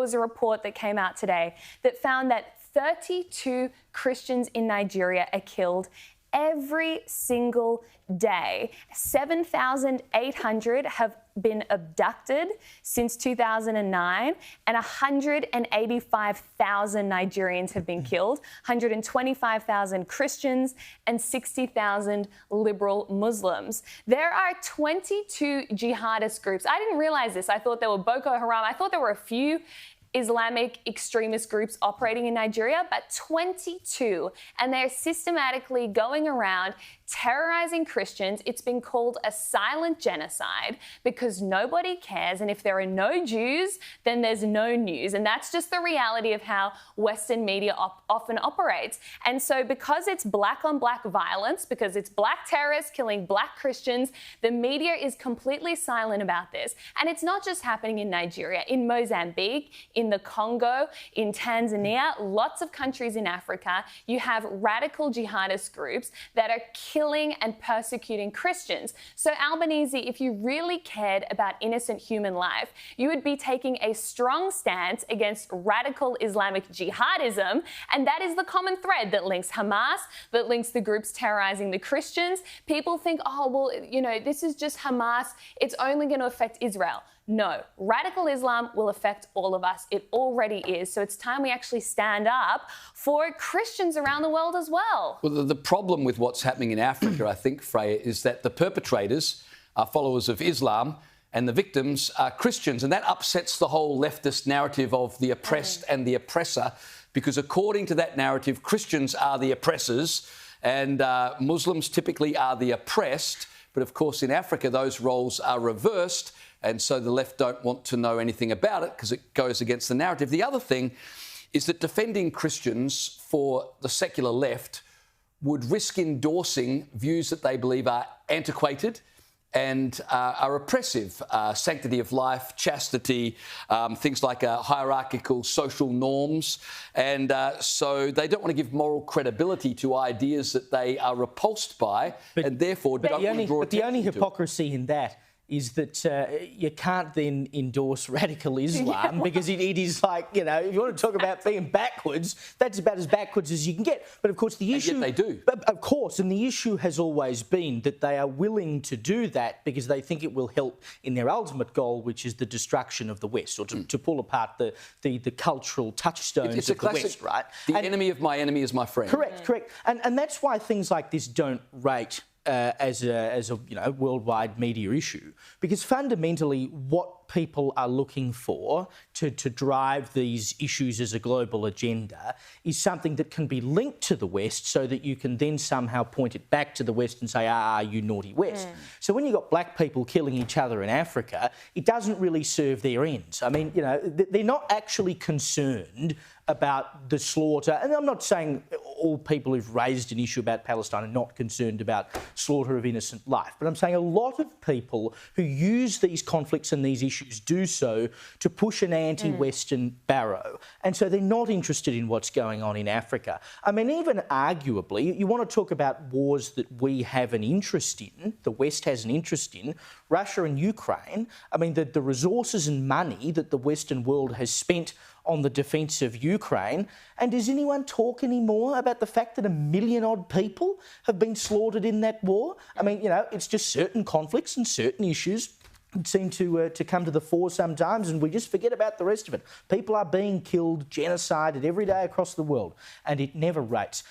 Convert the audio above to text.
was a report that came out today that found that 32 Christians in Nigeria are killed every single day. 7,800 have been abducted since 2009, and 185,000 Nigerians have been killed, 125,000 Christians, and 60,000 liberal Muslims. There are 22 jihadist groups. I didn't realize this. I thought there were Boko Haram. I thought there were a few Islamic extremist groups operating in Nigeria, but 22, and they're systematically going around terrorizing Christians. It's been called a silent genocide because nobody cares, and if there are no Jews, then there's no news, and that's just the reality of how Western media often operates. And so because it's black-on-black violence, because it's black terrorists killing black Christians, the media is completely silent about this. And it's not just happening in Nigeria, in Mozambique, in the Congo, in Tanzania, lots of countries in Africa, you have radical jihadist groups that are killing and persecuting Christians. So Albanese, if you really cared about innocent human life, you would be taking a strong stance against radical Islamic jihadism, and that is the common thread that links Hamas, that links the groups terrorizing the Christians. People think, oh, well, you know, this is just Hamas, it's only going to affect Israel. No, radical Islam will affect all of us. It already is. So it's time we actually stand up for Christians around the world as well. Well, the problem with what's happening in Africa, I think, Freya, is that the perpetrators are followers of Islam and the victims are Christians. And that upsets the whole leftist narrative of the oppressed and the oppressor, because according to that narrative, Christians are the oppressors and Muslims typically are the oppressed. But of course, in Africa, those roles are reversed. And so the left don't want to know anything about it because it goes against the narrative. The other thing is that defending Christians for the secular left would risk endorsing views that they believe are antiquated and are oppressive. Sanctity of life, chastity, things like hierarchical social norms. And so they don't want to give moral credibility to ideas that they are repulsed by and therefore don't want to draw attention to. But the only hypocrisy in that is that you can't then endorse radical Islam because it is like, you know, if you want to talk about being backwards, that's about as backwards as you can get. But of course the issue... And yet they do. Of course, and the issue has always been that they are willing to do that because they think it will help in their ultimate goal, which is the destruction of the West, or to pull apart the cultural touchstones of the West, right? The enemy of my enemy is my friend. Correct. And that's why things like this don't rate as a worldwide media issue, because fundamentally what people are looking for to drive these issues as a global agenda is something that can be linked to the West so that you can then somehow point it back to the West and say, you naughty West. So when you've got black people killing each other in Africa, it doesn't really serve their ends. I mean, you know, they're not actually concerned about the slaughter. And I'm not saying all people who've raised an issue about Palestine are not concerned about slaughter of innocent life, but I'm saying a lot of people who use these conflicts and these issues do so to push an anti-Western barrow. And so they're not interested in what's going on in Africa. I mean, even arguably, you want to talk about wars that we have an interest in, the West has an interest in, Russia and Ukraine. I mean, the resources and money that the Western world has spent on the defence of Ukraine. And does anyone talk anymore about the fact that 1 million odd people have been slaughtered in that war? I mean, you know, it's just certain conflicts and certain issues seem to come to the fore sometimes, and we just forget about the rest of it. People are being killed, genocided every day across the world, and it never rates.